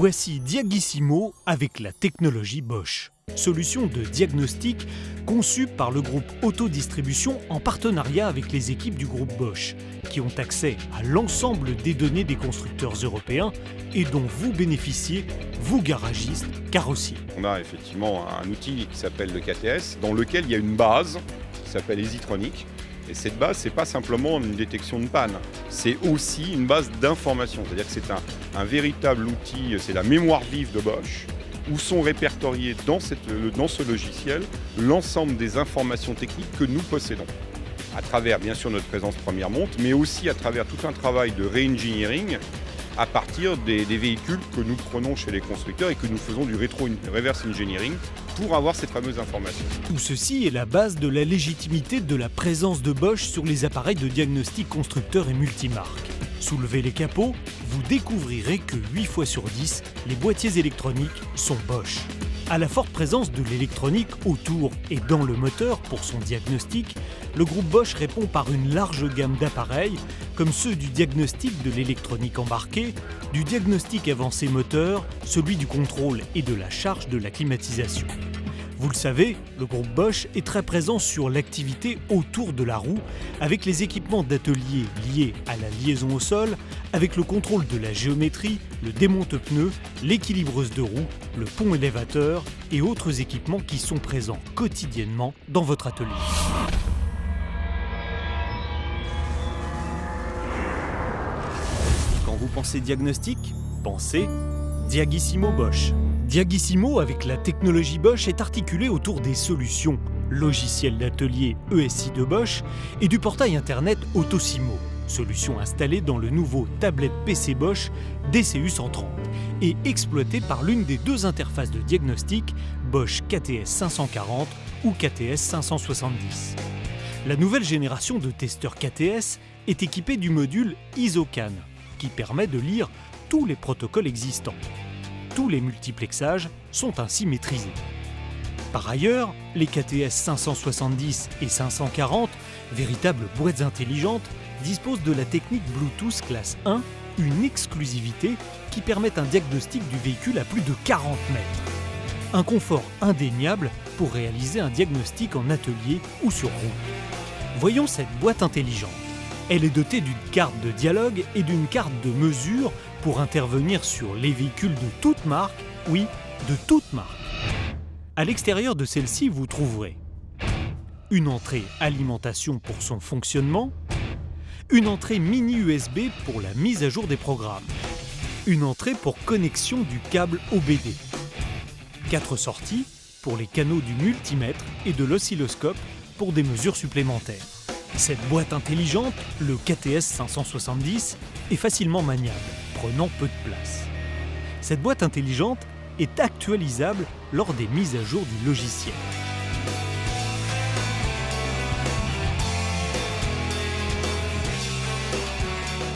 Voici Diagissimo avec la technologie Bosch. Solution de diagnostic conçue par le groupe Autodistribution en partenariat avec les équipes du groupe Bosch, qui ont accès à l'ensemble des données des constructeurs européens et dont vous bénéficiez, vous garagistes, carrossiers. On a effectivement un outil qui s'appelle le KTS, dans lequel il y a une base qui s'appelle EasyTronic. Et cette base, ce n'est pas simplement une détection de panne, c'est aussi une base d'information. C'est-à-dire que c'est un véritable outil, c'est la mémoire vive de Bosch, où sont répertoriées dans ce logiciel l'ensemble des informations techniques que nous possédons. À travers bien sûr notre présence première monte, mais aussi à travers tout un travail de re-engineering à partir des véhicules que nous prenons chez les constructeurs et que nous faisons du reverse engineering pour avoir ces fameuses informations. Tout ceci est la base de la légitimité de la présence de Bosch sur les appareils de diagnostic constructeurs et multimarques. Soulevez les capots, vous découvrirez que 8 fois sur 10, les boîtiers électroniques sont Bosch. À la forte présence de l'électronique autour et dans le moteur pour son diagnostic, le groupe Bosch répond par une large gamme d'appareils, comme ceux du diagnostic de l'électronique embarquée, du diagnostic avancé moteur, celui du contrôle et de la charge de la climatisation. Vous le savez, le groupe Bosch est très présent sur l'activité autour de la roue, avec les équipements d'atelier liés à la liaison au sol, avec le contrôle de la géométrie, le démonte-pneus, l'équilibreuse de roue, le pont élévateur et autres équipements qui sont présents quotidiennement dans votre atelier. Quand vous pensez diagnostic, pensez Diagissimo Bosch. Diagissimo, avec la technologie Bosch, est articulé autour des solutions logiciel d'atelier ESI de Bosch et du portail internet Autosimo, solution installée dans le nouveau tablette PC Bosch DCU130 et exploitée par l'une des deux interfaces de diagnostic Bosch KTS 540 ou KTS 570. La nouvelle génération de testeurs KTS est équipée du module ISOCAN, qui permet de lire tous les protocoles existants. Tous les multiplexages sont ainsi maîtrisés. Par ailleurs, les KTS 570 et 540, véritables boîtes intelligentes, disposent de la technique Bluetooth classe 1, une exclusivité qui permet un diagnostic du véhicule à plus de 40 mètres. Un confort indéniable pour réaliser un diagnostic en atelier ou sur route. Voyons cette boîte intelligente. Elle est dotée d'une carte de dialogue et d'une carte de mesure pour intervenir sur les véhicules de toute marque, oui, de toute marque. À l'extérieur de celle-ci, vous trouverez une entrée alimentation pour son fonctionnement, une entrée mini USB pour la mise à jour des programmes, une entrée pour connexion du câble OBD, 4 sorties pour les canaux du multimètre et de l'oscilloscope pour des mesures supplémentaires. Cette boîte intelligente, le KTS 570, est facilement maniable, prenant peu de place. Cette boîte intelligente est actualisable lors des mises à jour du logiciel.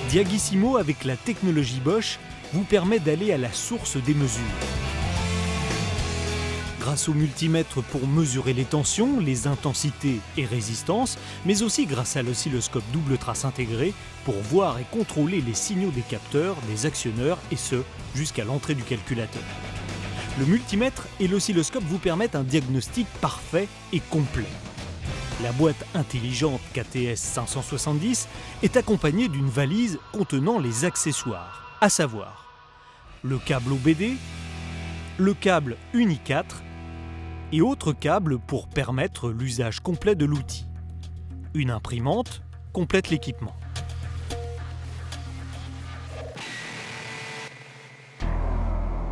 Diagissimo, avec la technologie Bosch, vous permet d'aller à la source des mesures. Grâce au multimètre pour mesurer les tensions, les intensités et résistances, mais aussi grâce à l'oscilloscope double trace intégré pour voir et contrôler les signaux des capteurs, des actionneurs, et ce, jusqu'à l'entrée du calculateur. Le multimètre et l'oscilloscope vous permettent un diagnostic parfait et complet. La boîte intelligente KTS 570 est accompagnée d'une valise contenant les accessoires, à savoir le câble OBD, le câble Uni 4 et autres câbles pour permettre l'usage complet de l'outil. Une imprimante complète l'équipement.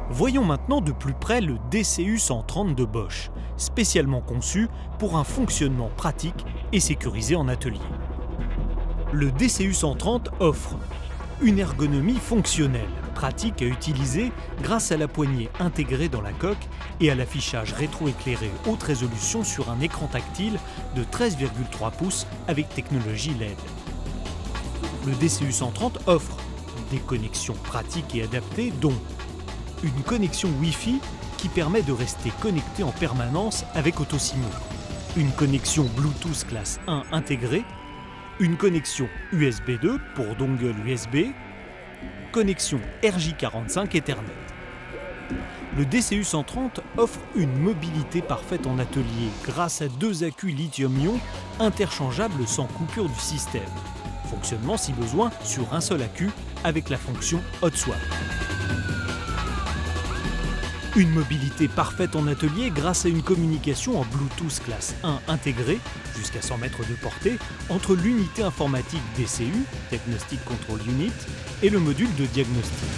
Voyons maintenant de plus près le DCU130 de Bosch, spécialement conçu pour un fonctionnement pratique et sécurisé en atelier. Le DCU130 offre une ergonomie fonctionnelle, pratique à utiliser grâce à la poignée intégrée dans la coque et à l'affichage rétroéclairé haute résolution sur un écran tactile de 13,3 pouces avec technologie LED. Le DCU130 offre des connexions pratiques et adaptées, dont une connexion Wi-Fi qui permet de rester connecté en permanence avec Autosimo, une connexion Bluetooth classe 1 intégrée, une connexion USB 2 pour dongle USB, connexion RJ45 Ethernet. Le DCU-130 offre une mobilité parfaite en atelier grâce à 2 accus lithium-ion interchangeables sans coupure du système. Fonctionnement si besoin sur un seul accu avec la fonction Hot Swap. Une mobilité parfaite en atelier grâce à une communication en Bluetooth classe 1 intégrée, jusqu'à 100 mètres de portée, entre l'unité informatique DCU, Diagnostic Control Unit, et le module de diagnostic.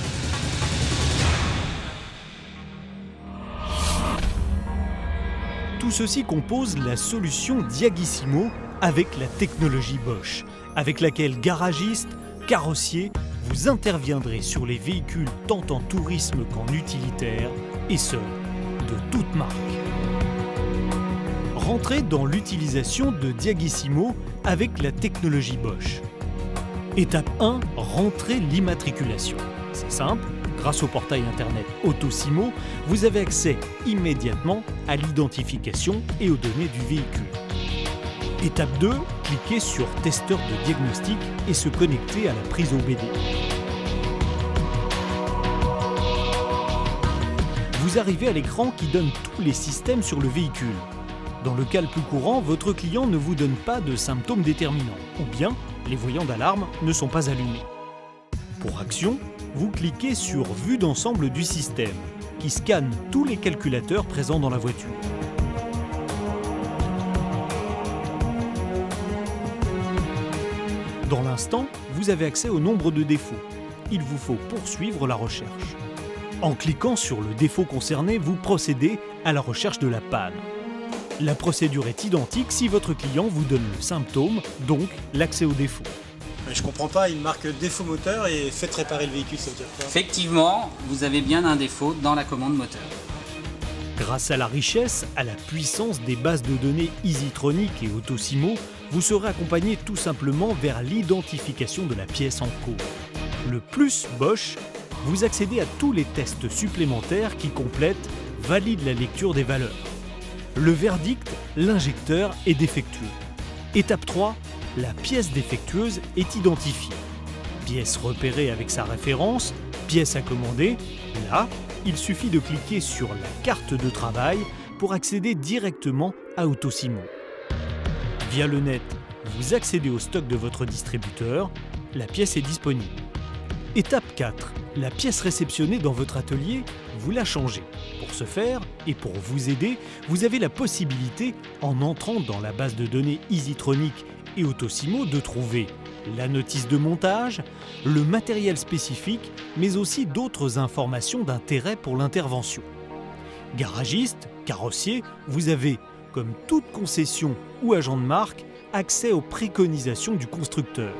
Tout ceci compose la solution Diagissimo avec la technologie Bosch, avec laquelle garagistes, carrossiers, vous interviendrez sur les véhicules tant en tourisme qu'en utilitaire, et ce, de toute marque. Rentrez dans l'utilisation de Diagissimo avec la technologie Bosch. Étape 1, rentrez l'immatriculation. C'est simple, grâce au portail internet Autosimo, vous avez accès immédiatement à l'identification et aux données du véhicule. Étape 2, cliquez sur Testeur de diagnostic et se connecter à la prise OBD. Vous arrivez à l'écran qui donne tous les systèmes sur le véhicule. Dans le cas le plus courant, votre client ne vous donne pas de symptômes déterminants, ou bien les voyants d'alarme ne sont pas allumés. Pour action, vous cliquez sur Vue d'ensemble du système, qui scanne tous les calculateurs présents dans la voiture. Dans l'instant, vous avez accès au nombre de défauts. Il vous faut poursuivre la recherche. En cliquant sur le défaut concerné, vous procédez à la recherche de la panne. La procédure est identique si votre client vous donne le symptôme, donc l'accès au défaut. Je comprends pas, il marque défaut moteur et faites réparer le véhicule, ça veut dire quoi? Effectivement, vous avez bien un défaut dans la commande moteur. Grâce à la richesse, à la puissance des bases de données EasyTronic et Autosimo, vous serez accompagné tout simplement vers l'identification de la pièce en cause. Le plus Bosch, vous accédez à tous les tests supplémentaires qui complètent, valident la lecture des valeurs. Le verdict, l'injecteur est défectueux. Étape 3, la pièce défectueuse est identifiée. Pièce repérée avec sa référence, pièce à commander. Là, il suffit de cliquer sur la carte de travail pour accéder directement à Autosimo. Via le net, vous accédez au stock de votre distributeur. La pièce est disponible. Étape 4. La pièce réceptionnée dans votre atelier, vous la changez. Pour ce faire, et pour vous aider, vous avez la possibilité, en entrant dans la base de données EasyTronic et Autosimo, de trouver la notice de montage, le matériel spécifique, mais aussi d'autres informations d'intérêt pour l'intervention. Garagiste, carrossier, vous avez, comme toute concession ou agent de marque, accès aux préconisations du constructeur.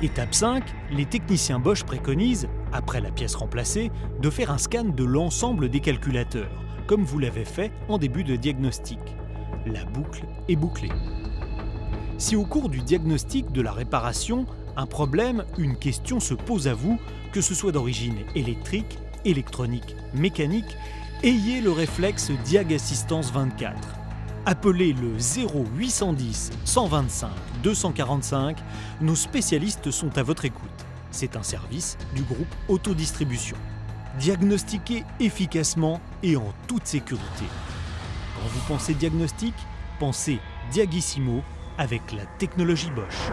Étape 5, les techniciens Bosch préconisent, après la pièce remplacée, de faire un scan de l'ensemble des calculateurs, comme vous l'avez fait en début de diagnostic. La boucle est bouclée. Si au cours du diagnostic de la réparation, un problème, une question se pose à vous, que ce soit d'origine électrique, électronique, mécanique, ayez le réflexe Diag Assistance 24. Appelez le 0810 125 245, nos spécialistes sont à votre écoute. C'est un service du groupe Autodistribution. Diagnostiquez efficacement et en toute sécurité. Quand vous pensez diagnostic, pensez Diagissimo avec la technologie Bosch.